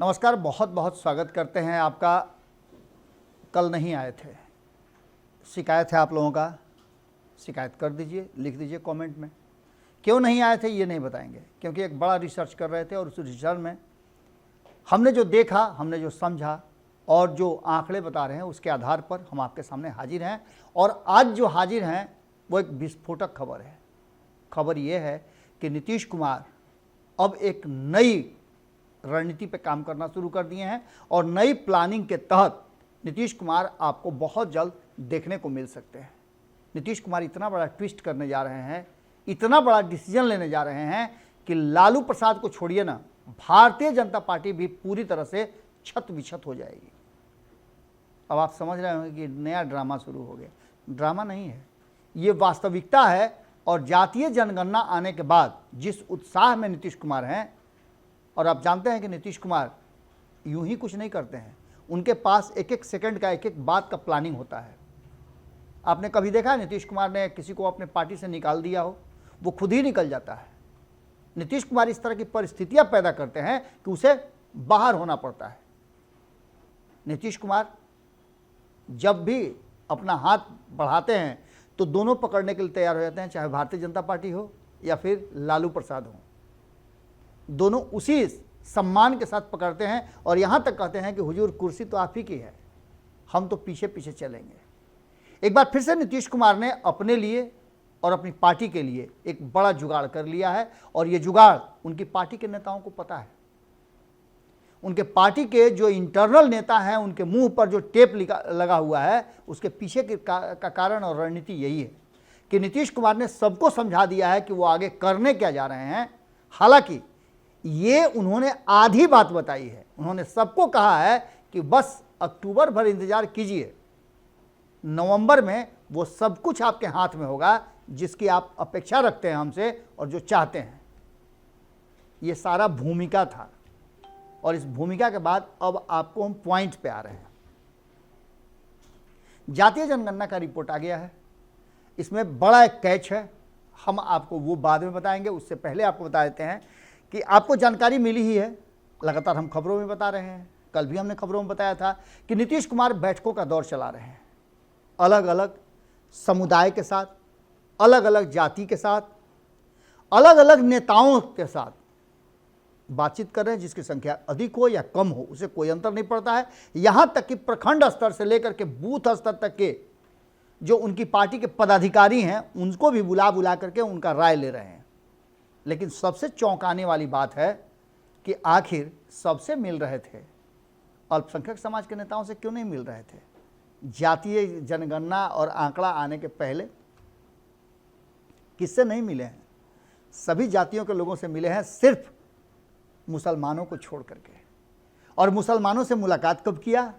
नमस्कार, बहुत बहुत स्वागत करते हैं आपका। कल नहीं आए थे, शिकायत है आप लोगों का, शिकायत कर दीजिए, लिख दीजिए कमेंट में। क्यों नहीं आए थे ये नहीं बताएंगे, क्योंकि एक बड़ा रिसर्च कर रहे थे और उस रिसर्च में हमने जो देखा, हमने जो समझा और जो आंकड़े बता रहे हैं उसके आधार पर हम आपके सामने हाजिर हैं। और आज जो हाजिर हैं वो एक विस्फोटक खबर है। खबर ये है कि नीतीश कुमार अब एक नई रणनीति पे काम करना शुरू कर दिए हैं और नई प्लानिंग के तहत नीतीश कुमार आपको बहुत जल्द देखने को मिल सकते हैं। नीतीश कुमार इतना बड़ा ट्विस्ट करने जा रहे हैं, इतना बड़ा डिसीजन लेने जा रहे हैं कि लालू प्रसाद को छोड़िए ना, भारतीय जनता पार्टी भी पूरी तरह से छत विछत हो जाएगी। अब आप समझ रहे होंगे कि नया ड्रामा शुरू हो गया। ड्रामा नहीं है, ये वास्तविकता है। और जातीय जनगणना आने के बाद जिस उत्साह में नीतीश कुमार हैं, और आप जानते हैं कि नीतीश कुमार यूं ही कुछ नहीं करते हैं, उनके पास एक एक सेकंड का, एक एक बात का प्लानिंग होता है। आपने कभी देखा है नीतीश कुमार ने किसी को अपने पार्टी से निकाल दिया हो? वो खुद ही निकल जाता है। नीतीश कुमार इस तरह की परिस्थितियां पैदा करते हैं कि उसे बाहर होना पड़ता है। नीतीश कुमार जब भी अपना हाथ बढ़ाते हैं तो दोनों पकड़ने के लिए तैयार हो जाते हैं, चाहे भारतीय जनता पार्टी हो या फिर लालू प्रसाद हो। दोनों उसी सम्मान के साथ पकड़ते हैं और यहां तक कहते हैं कि हुजूर कुर्सी तो आप ही की है, हम तो पीछे पीछे चलेंगे। एक बार फिर से नीतीश कुमार ने अपने लिए और अपनी पार्टी के लिए एक बड़ा जुगाड़ कर लिया है और ये जुगाड़ उनकी पार्टी के नेताओं को पता है। उनके पार्टी के जो इंटरनल नेता हैं, उनके मुंह पर जो टेप लगा हुआ है, उसके पीछे का कारण और रणनीति यही है कि नीतीश कुमार ने सबको समझा दिया है कि वो आगे करने क्या जा रहे हैं। हालांकि ये उन्होंने आधी बात बताई है। उन्होंने सबको कहा है कि बस अक्टूबर भर इंतजार कीजिए, नवंबर में वो सब कुछ आपके हाथ में होगा जिसकी आप अपेक्षा रखते हैं हमसे और जो चाहते हैं। ये सारा भूमिका था और इस भूमिका के बाद अब आपको हम पॉइंट पे आ रहे हैं। जातीय जनगणना का रिपोर्ट आ गया है, इसमें बड़ा एक कैच है, हम आपको वो बाद में बताएंगे। उससे पहले आपको बता देते हैं कि आपको जानकारी मिली ही है, लगातार हम खबरों में बता रहे हैं, कल भी हमने खबरों में बताया था कि नीतीश कुमार बैठकों का दौर चला रहे हैं। अलग अलग समुदाय के साथ, अलग अलग जाति के साथ, अलग अलग नेताओं के साथ बातचीत कर रहे हैं। जिसकी संख्या अधिक हो या कम हो उसे कोई अंतर नहीं पड़ता है। यहां तक कि प्रखंड स्तर से लेकर के बूथ स्तर तक के जो उनकी पार्टी के पदाधिकारी हैं उनको भी बुला बुला करके उनका राय ले रहे हैं। लेकिन सबसे चौंकाने वाली बात है कि आखिर सबसे मिल रहे थे, अल्पसंख्यक समाज के नेताओं से क्यों नहीं मिल रहे थे? जातीय जनगणना और आंकड़ा आने के पहले किससे नहीं मिले हैं? सभी जातियों के लोगों से मिले हैं, सिर्फ मुसलमानों को छोड़ करके। और मुसलमानों से मुलाकात कब किया?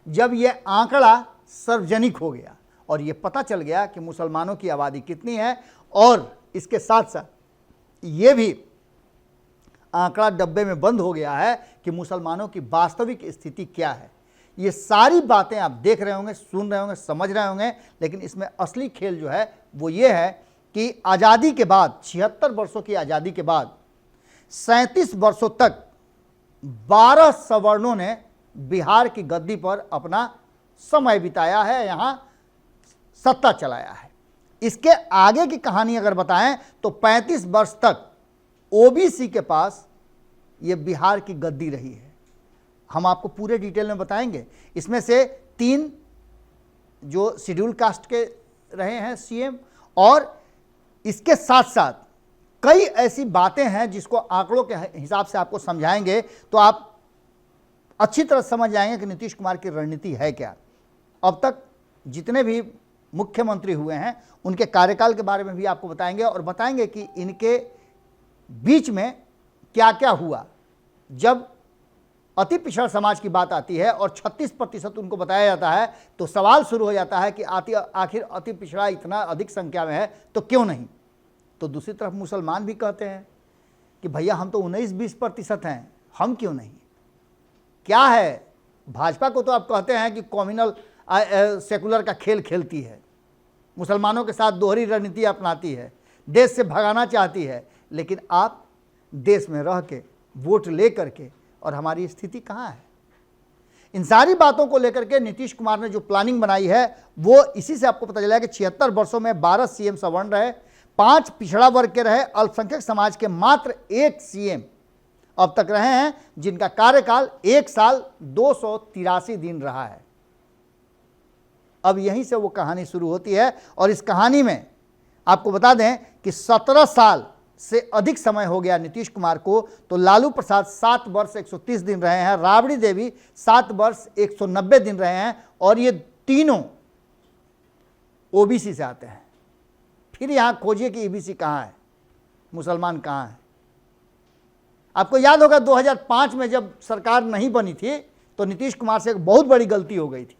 जब यह आंकड़ा सार्वजनिक हो गया और यह पता चल गया कि मुसलमानों की आबादी कितनी है और इसके साथ साथ ये भी आंकड़ा डब्बे में बंद हो गया है कि मुसलमानों की वास्तविक स्थिति क्या है। ये सारी बातें आप देख रहे होंगे, सुन रहे होंगे, समझ रहे होंगे, लेकिन इसमें असली खेल जो है वो ये है कि आज़ादी के बाद, 76 वर्षों की आज़ादी के बाद 37 वर्षों तक 12 सवर्णों ने बिहार की गद्दी पर अपना समय बिताया है, यहाँ सत्ता चलाया है। इसके आगे की कहानी अगर बताएं तो 35 वर्ष तक ओबीसी के पास ये बिहार की गद्दी रही है। हम आपको पूरे डिटेल में बताएंगे। इसमें से 3 जो शेड्यूल कास्ट के रहे हैं सीएम, और इसके साथ साथ कई ऐसी बातें हैं जिसको आंकड़ों के हिसाब से आपको समझाएंगे तो आप अच्छी तरह समझ जाएंगे कि नीतीश कुमार की रणनीति है क्या। अब तक जितने भी मुख्यमंत्री हुए हैं उनके कार्यकाल के बारे में भी आपको बताएंगे और बताएंगे कि इनके बीच में क्या क्या हुआ। जब अति पिछड़ा समाज की बात आती है और 36% उनको बताया जाता है तो सवाल शुरू हो जाता है कि आखिर अति पिछड़ा इतना अधिक संख्या में है तो क्यों नहीं? तो दूसरी तरफ मुसलमान भी कहते हैं कि भैया हम तो 19-20% हैं, हम क्यों नहीं? क्या है, भाजपा को तो आप कहते हैं कि कम्युनल सेकुलर का खेल खेलती है, मुसलमानों के साथ दोहरी रणनीति अपनाती है, देश से भगाना चाहती है, लेकिन आप देश में रह के वोट ले करके और हमारी स्थिति कहाँ है। इन सारी बातों को लेकर के नीतीश कुमार ने जो प्लानिंग बनाई है वो इसी से आपको पता चला कि 76 वर्षों में 12 सीएम सवर्ण रहे, 5 पिछड़ा वर्ग के रहे, अल्पसंख्यक समाज के मात्र 1 सीएम अब तक रहे हैं, जिनका कार्यकाल 1 साल 283 दिन रहा है। अब यहीं से वो कहानी शुरू होती है और इस कहानी में आपको बता दें कि 17 साल से अधिक समय हो गया नीतीश कुमार को, तो लालू प्रसाद 7 वर्ष 130 दिन रहे हैं, राबड़ी देवी 7 वर्ष 190 दिन रहे हैं और ये तीनों ओबीसी से आते हैं। फिर यहां खोजिए कि ईबीसी कहां है, मुसलमान कहां है। आपको याद होगा 2005 में जब सरकार नहीं बनी थी तो नीतीश कुमार से एक बहुत बड़ी गलती हो गई थी।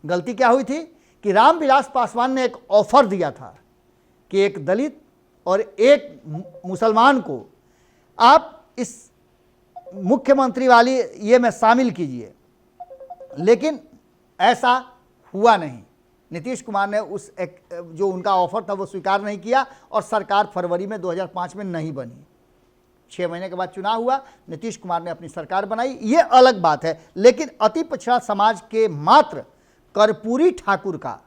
गलती क्या हुई थी कि रामविलास पासवान ने एक ऑफर दिया था कि एक दलित और एक मुसलमान को आप इस मुख्यमंत्री वाली ये में शामिल कीजिए, लेकिन ऐसा हुआ नहीं। नीतीश कुमार ने जो उनका ऑफर था वो स्वीकार नहीं किया और सरकार फरवरी में 2005 में नहीं बनी। 6 महीने के बाद चुनाव हुआ, नीतीश कुमार ने अपनी सरकार बनाई, ये अलग बात है। लेकिन अति पिछड़ा समाज के मात्र कर्पूरी ठाकुर का,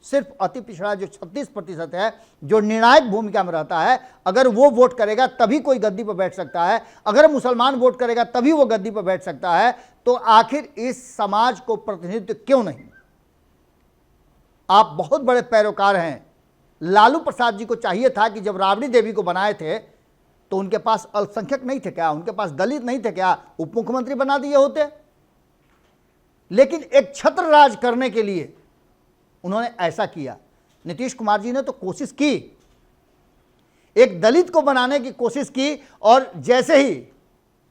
सिर्फ अति पिछड़ा जो 36% है, जो निर्णायक भूमिका में रहता है, अगर वो वोट करेगा तभी कोई गद्दी पर बैठ सकता है, अगर मुसलमान वोट करेगा तभी वो गद्दी पर बैठ सकता है, तो आखिर इस समाज को प्रतिनिधित्व क्यों नहीं। आप बहुत बड़े पैरोकार हैं। लालू प्रसाद जी को चाहिए था कि जब राबड़ी देवी को बनाए थे तो उनके पास अल्पसंख्यक नहीं थे क्या, उनके पास दलित नहीं थे क्या, उप मुख्यमंत्री बना दिए होते। लेकिन एक छत्र राज करने के लिए उन्होंने ऐसा किया। नीतीश कुमार जी ने तो कोशिश की, एक दलित को बनाने की कोशिश की और जैसे ही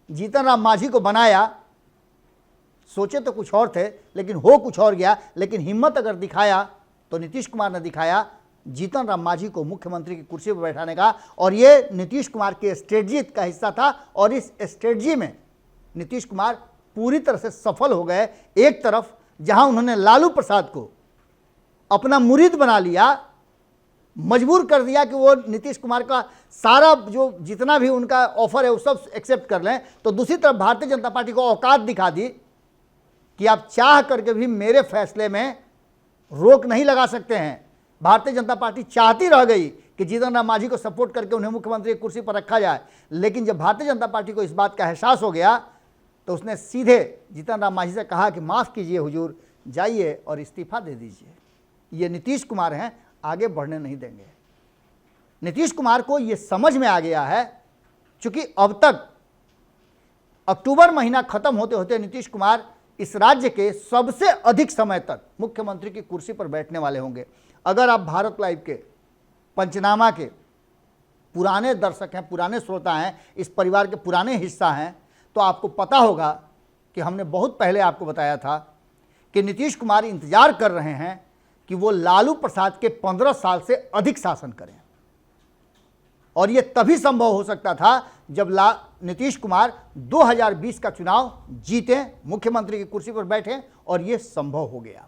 जीतन राम मांझी को बनाया, सोचे तो कुछ और थे लेकिन हो कुछ और गया। लेकिन हिम्मत अगर दिखाया तो नीतीश कुमार ने दिखाया जीतन राम मांझी को मुख्यमंत्री की कुर्सी पर बैठाने का, और ये नीतीश कुमार के स्ट्रेटजी का हिस्सा था और इस स्ट्रेटजी में नीतीश कुमार पूरी तरह से सफल हो गए। एक तरफ जहां उन्होंने लालू प्रसाद को अपना मुरीद बना लिया, मजबूर कर दिया कि वो नीतीश कुमार का सारा जो जितना भी उनका ऑफर है वो सब एक्सेप्ट कर लें, तो दूसरी तरफ भारतीय जनता पार्टी को औकात दिखा दी कि आप चाह करके भी मेरे फैसले में रोक नहीं लगा सकते हैं। भारतीय जनता पार्टी चाहती रह गई कि जीतन राम मांझी को सपोर्ट करके उन्हें मुख्यमंत्री की कुर्सी पर रखा जाए, लेकिन जब भारतीय जनता पार्टी को इस बात का एहसास हो गया तो उसने सीधे जीतन राम मांझी से कहा कि माफ़ कीजिए हुजूर, जाइए और इस्तीफा दे दीजिए। ये नीतीश कुमार हैं, आगे बढ़ने नहीं देंगे। नीतीश कुमार को ये समझ में आ गया है, क्योंकि अब तक अक्टूबर महीना खत्म होते होते नीतीश कुमार इस राज्य के सबसे अधिक समय तक मुख्यमंत्री की कुर्सी पर बैठने वाले होंगे। अगर आप भारत लाइव के पंचनामा के पुराने दर्शक हैं, पुराने श्रोता हैं, इस परिवार के पुराने हिस्सा हैं, तो आपको पता होगा कि हमने बहुत पहले आपको बताया था कि नीतीश कुमार इंतजार कर रहे हैं कि वो लालू प्रसाद के 15 साल से अधिक शासन करें, और ये तभी संभव हो सकता था जब नीतीश कुमार 2020 का चुनाव जीते, मुख्यमंत्री की कुर्सी पर बैठे, और ये संभव हो गया।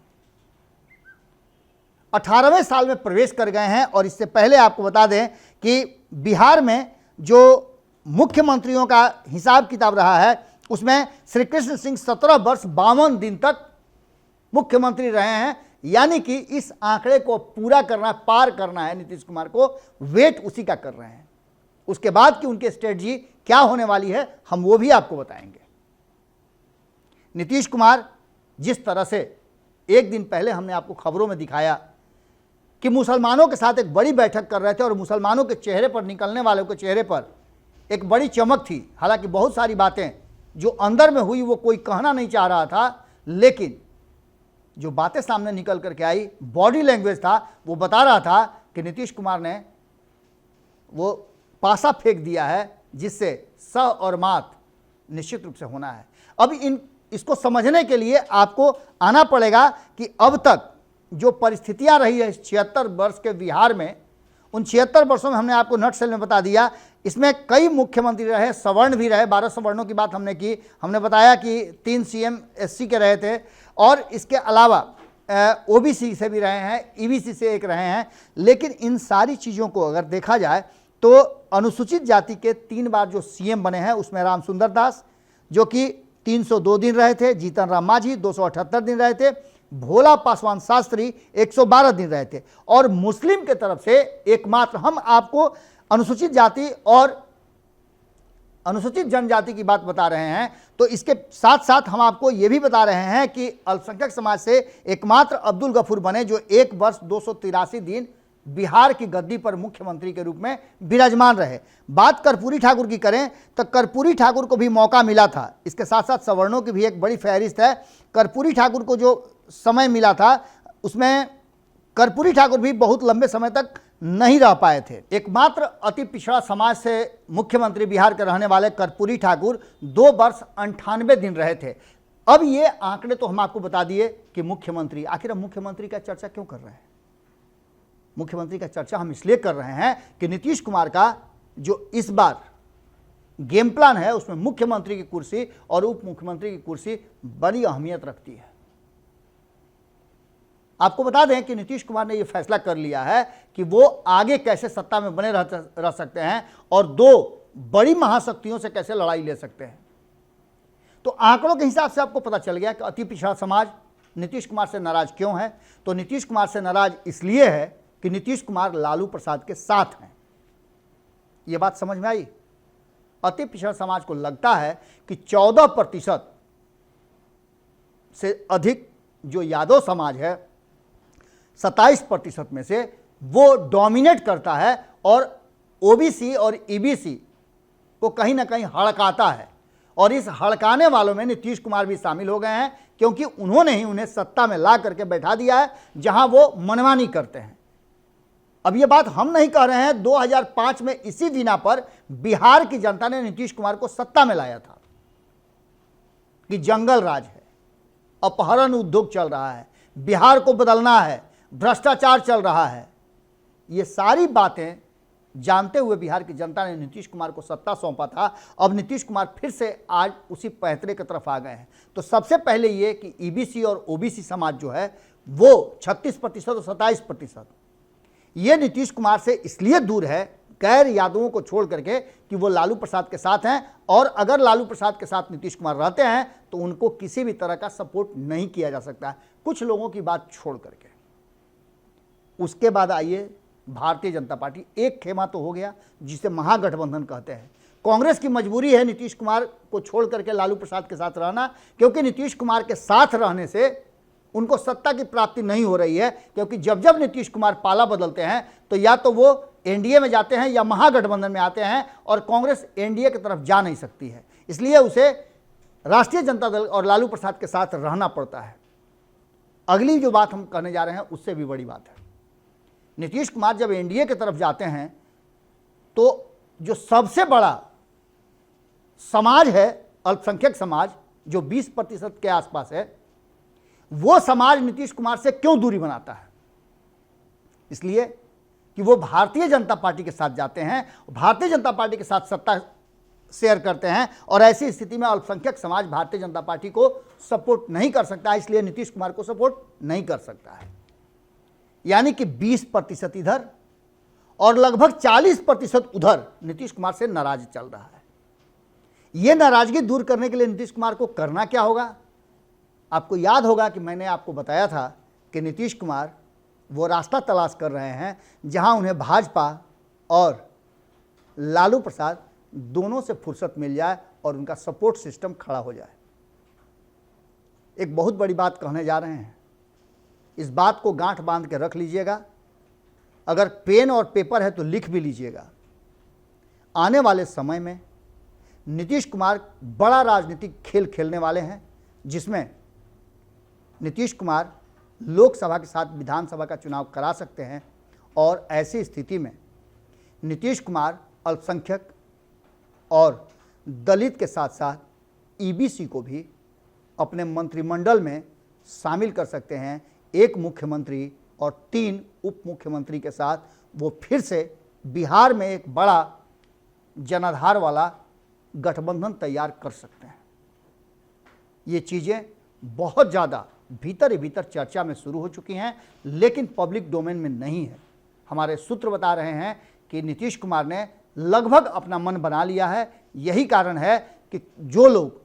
18वें साल में प्रवेश कर गए हैं। और इससे पहले आपको बता दें कि बिहार में जो मुख्यमंत्रियों का हिसाब किताब रहा है उसमें श्री कृष्ण सिंह 17 वर्ष 52 दिन तक मुख्यमंत्री रहे हैं। यानी कि इस आंकड़े को पूरा करना, पार करना है नीतीश कुमार को, वेट उसी का कर रहे हैं। उसके बाद की उनकी स्ट्रेटजी क्या होने वाली है हम वो भी आपको बताएंगे। नीतीश कुमार जिस तरह से एक दिन पहले हमने आपको खबरों में दिखाया कि मुसलमानों के साथ एक बड़ी बैठक कर रहे थे और मुसलमानों के चेहरे पर, निकलने वालों के चेहरे पर एक बड़ी चमक थी। हालांकि बहुत सारी बातें जो अंदर में हुई वो कोई कहना नहीं चाह रहा था, लेकिन जो बातें सामने निकल करके आई, बॉडी लैंग्वेज था, वो बता रहा था कि नीतीश कुमार ने वो पासा फेंक दिया है जिससे स और मात निश्चित रूप से होना है। अब इसको समझने के लिए आपको आना पड़ेगा कि अब तक जो परिस्थितियां रही है इस 76 वर्ष के बिहार में, उन 76 वर्षों में हमने आपको नटशेल में बता दिया, इसमें कई मुख्यमंत्री रहे, सवर्ण भी रहे। 12 सवर्णों की बात हमने की। हमने बताया कि 3 सीएम एससी के रहे थे और इसके अलावा ओबीसी से भी रहे हैं, ईबीसी से एक रहे हैं। लेकिन इन सारी चीज़ों को अगर देखा जाए तो अनुसूचित जाति के 3 बार जो सीएम बने हैं उसमें रामसुंदर दास जो कि 302 दिन रहे थे, जीतन राम मांझी 278 दिन रहे थे, भोला पासवान शास्त्री 112 दिन रहे थे। और मुस्लिम के तरफ से एकमात्र हम आपको अनुसूचित जाति और अनुसूचित जनजाति की बात बता रहे हैं, तो इसके साथ साथ हम आपको यह भी बता रहे हैं कि अल्पसंख्यक समाज से एकमात्र अब्दुल गफूर बने जो 1 वर्ष 283 दिन बिहार की गद्दी पर मुख्यमंत्री के रूप में विराजमान रहे। बात कर्पूरी ठाकुर की करें तो कर्पूरी ठाकुर को भी मौका मिला था। इसके साथ साथ सवर्णों की भी एक बड़ी फहरिस्त है। कर्पूरी ठाकुर को जो समय मिला था उसमें कर्पूरी ठाकुर भी बहुत लंबे समय तक नहीं रह पाए थे। एकमात्र अति पिछड़ा समाज से मुख्यमंत्री बिहार के रहने वाले कर्पूरी ठाकुर 2 वर्ष 98 दिन रहे थे। अब ये आंकड़े तो हम आपको बता दिए कि मुख्यमंत्री, आखिर हम मुख्यमंत्री का चर्चा क्यों कर रहे हैं? मुख्यमंत्री का चर्चा हम इसलिए कर रहे हैं कि नीतीश कुमार का जो इस बार गेम प्लान है उसमें मुख्यमंत्री की कुर्सी और उप मुख्यमंत्री की कुर्सी बड़ी अहमियत रखती है। आपको बता दें कि नीतीश कुमार ने यह फैसला कर लिया है कि वो आगे कैसे सत्ता में बने रह सकते हैं और 2 बड़ी महाशक्तियों से कैसे लड़ाई ले सकते हैं। तो आंकड़ों के हिसाब से आपको पता चल गया कि अति पिछड़ा समाज नीतीश कुमार से नाराज क्यों है। तो नीतीश कुमार से नाराज इसलिए है कि नीतीश कुमार लालू प्रसाद के साथ हैं। यह बात समझ में आई? अति पिछड़ा समाज को लगता है कि 14% से अधिक जो यादव समाज है 27% में से वो डोमिनेट करता है और ओबीसी और ईबीसी को कहीं ना कहीं हड़काता है। और इस हड़काने वालों में नीतीश कुमार भी शामिल हो गए हैं क्योंकि उन्होंने ही उन्हें सत्ता में ला करके बैठा दिया है जहां वो मनमानी करते हैं। अब ये बात हम नहीं कह रहे हैं, 2005 में इसी बिना पर बिहार की जनता ने नीतीश कुमार को सत्ता में लाया था कि जंगल राज है, अपहरण उद्योग चल रहा है, बिहार को बदलना है, भ्रष्टाचार चल रहा है। ये सारी बातें जानते हुए बिहार की जनता ने नीतीश कुमार को सत्ता सौंपा था। अब नीतीश कुमार फिर से आज उसी पैतरे की तरफ आ गए हैं। तो सबसे पहले ये कि ईबीसी और ओबीसी समाज जो है वो 36% और 27%, ये नीतीश कुमार से इसलिए दूर है गैर यादवों को छोड़ करके कि वो लालू प्रसाद के साथ हैं, और अगर लालू प्रसाद के साथ नीतीश कुमार रहते हैं तो उनको किसी भी तरह का सपोर्ट नहीं किया जा सकता है, कुछ लोगों की बात छोड़ करके। उसके बाद आइए भारतीय जनता पार्टी। एक खेमा तो हो गया जिसे महागठबंधन कहते हैं। कांग्रेस की मजबूरी है नीतीश कुमार को छोड़ करके लालू प्रसाद के साथ रहना, क्योंकि नीतीश कुमार के साथ रहने से उनको सत्ता की प्राप्ति नहीं हो रही है। क्योंकि जब जब नीतीश कुमार पाला बदलते हैं तो या तो वो एनडीए में जाते हैं या महागठबंधन में आते हैं, और कांग्रेस एनडीए की तरफ जा नहीं सकती है। इसलिए उसे राष्ट्रीय जनता दल और लालू प्रसाद के साथ रहना पड़ता है। अगली जो बात हम कहने जा रहे हैं उससे भी बड़ी बात है। नीतीश कुमार जब एनडीए की तरफ जाते हैं तो जो सबसे बड़ा समाज है अल्पसंख्यक समाज, जो 20% के आसपास है, वो समाज नीतीश कुमार से क्यों दूरी बनाता है? इसलिए कि वो भारतीय जनता पार्टी के साथ जाते हैं, भारतीय जनता पार्टी के साथ सत्ता शेयर करते हैं, और ऐसी स्थिति में अल्पसंख्यक समाज भारतीय जनता पार्टी को सपोर्ट नहीं कर सकता है, इसलिए नीतीश कुमार को सपोर्ट नहीं कर सकता है। यानी कि 20% इधर और लगभग 40% उधर नीतीश कुमार से नाराज चल रहा है। यह नाराजगी दूर करने के लिए नीतीश कुमार को करना क्या होगा? आपको याद होगा कि मैंने आपको बताया था कि नीतीश कुमार वो रास्ता तलाश कर रहे हैं जहां उन्हें भाजपा और लालू प्रसाद दोनों से फुर्सत मिल जाए और उनका सपोर्ट सिस्टम खड़ा हो जाए। एक बहुत बड़ी बात कहने जा रहे हैं, इस बात को गांठ बांध के रख लीजिएगा। अगर पेन और पेपर है तो लिख भी लीजिएगा। आने वाले समय में नीतीश कुमार बड़ा राजनीतिक खेल खेलने वाले हैं, जिसमें नीतीश कुमार लोकसभा के साथ विधानसभा का चुनाव करा सकते हैं, और ऐसी स्थिति में नीतीश कुमार अल्पसंख्यक और दलित के साथ साथ ईबीसी को भी अपने मंत्रिमंडल में शामिल कर सकते हैं। एक मुख्यमंत्री और 3 उप मुख्यमंत्री के साथ वो फिर से बिहार में एक बड़ा जनाधार वाला गठबंधन तैयार कर सकते हैं। ये चीज़ें बहुत ज़्यादा भीतर ही भीतर चर्चा में शुरू हो चुकी हैं, लेकिन पब्लिक डोमेन में नहीं है। हमारे सूत्र बता रहे हैं कि नीतीश कुमार ने लगभग अपना मन बना लिया है। यही कारण है कि जो लोग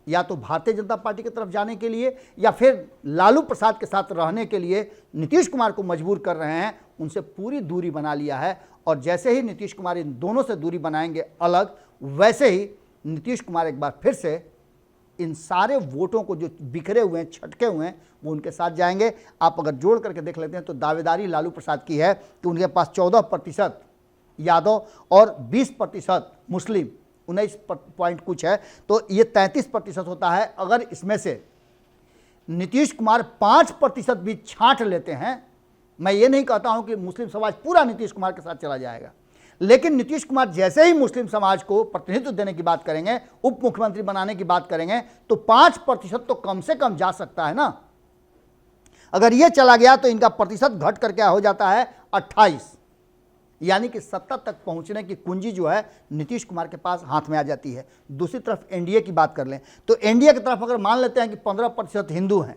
या तो भारतीय जनता पार्टी की तरफ जाने के लिए या फिर लालू प्रसाद के साथ रहने के लिए नीतीश कुमार को मजबूर कर रहे हैं, उनसे पूरी दूरी बना लिया है। और जैसे ही नीतीश कुमार इन दोनों से दूरी बनाएंगे अलग, वैसे ही नीतीश कुमार एक बार फिर से इन सारे वोटों को जो बिखरे हुए हैं, छटके हुए हैं, वो उनके साथ जाएंगे। आप अगर जोड़ करके देख लेते हैं तो दावेदारी लालू प्रसाद की है कि उनके पास 14% यादव और 20% मुस्लिम, 19 पॉइंट कुछ है, तो ये 33% होता है। अगर इसमें से नीतीश कुमार 5% भी छांट लेते हैं, मैं ये नहीं कहता हूं कि मुस्लिम समाज पूरा नीतीश कुमार के साथ चला जाएगा, लेकिन नीतीश कुमार जैसे ही मुस्लिम समाज को प्रतिनिधित्व देने की बात करेंगे, उप मुख्यमंत्री बनाने की बात करेंगे, तो 5% तो कम से कम जा सकता है ना। अगर ये चला गया तो इनका प्रतिशत घट करके हो जाता है 28, यानी कि 70 तक पहुंचने की कुंजी जो है नीतीश कुमार के पास हाथ में आ जाती है। दूसरी तरफ एनडीए की बात कर लें तो एनडीए की तरफ अगर मान लेते हैं कि 15% हिंदू हैं,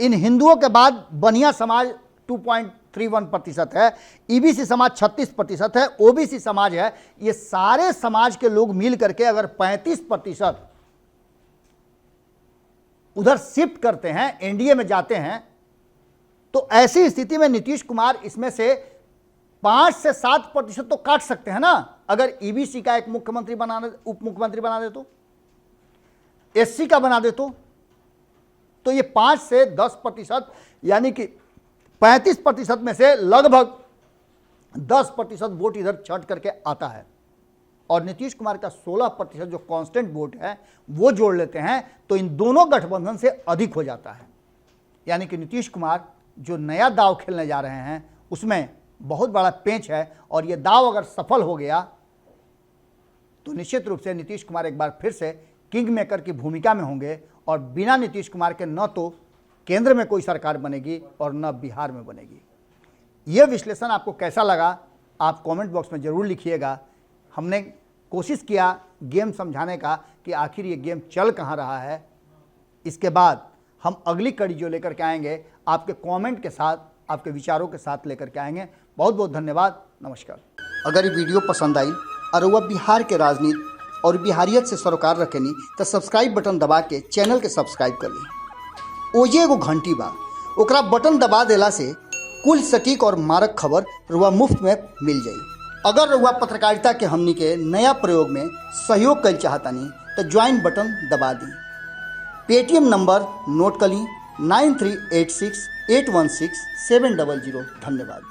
इन हिंदुओं के बाद बनिया समाज 2.31% है, ईबीसी समाज 36% है, ओबीसी समाज है। ये सारे समाज के लोग मिल करके अगर 35% उधर शिफ्ट करते हैं, एनडीए में जाते हैं, तो ऐसी स्थिति में नीतीश कुमार इसमें से 5 से 7% तो काट सकते हैं ना। अगर ईबीसी का एक मुख्यमंत्री उप मुख्यमंत्री बना दे तो, एससी का बना दे तो ये 5 से 10%, यानी कि 35% में से लगभग 10% वोट इधर छट करके आता है। और नीतीश कुमार का 16% जो कांस्टेंट वोट है वो जोड़ लेते हैं तो इन दोनों गठबंधन से अधिक हो जाता है। यानी कि नीतीश कुमार जो नया दाव खेलने जा रहे हैं उसमें बहुत बड़ा पेंच है, और ये दाव अगर सफल हो गया तो निश्चित रूप से नीतीश कुमार एक बार फिर से किंग मेकर की भूमिका में होंगे। और बिना नीतीश कुमार के न तो केंद्र में कोई सरकार बनेगी और न बिहार में बनेगी। यह विश्लेषण आपको कैसा लगा आप कमेंट बॉक्स में ज़रूर लिखिएगा। हमने कोशिश किया गेम समझाने का कि आखिर ये गेम चल कहाँ रहा है। इसके बाद हम अगली कड़ी जो लेकर के आएंगे आपके कमेंट के साथ, आपके विचारों के साथ लेकर के आएंगे। बहुत बहुत धन्यवाद, नमस्कार। अगर ये वीडियो पसंद आई और वह बिहार के राजनीति और बिहारियत से सरोकार रखेनी तो सब्सक्राइब बटन दबा के चैनल के सब्सक्राइब कर ली। ओजे एगो घंटी बा, ओकरा बटन दबा देला से कुल सटीक और मारक खबर रुआ मुफ्त में मिल जाई। अगर रुआ पत्रकारिता के हमनी के नया प्रयोग में सहयोग कर चाहतानी तो ज्वाइन बटन दबा दी। पेटीएम नंबर नोट कर ली 9386816700। धन्यवाद।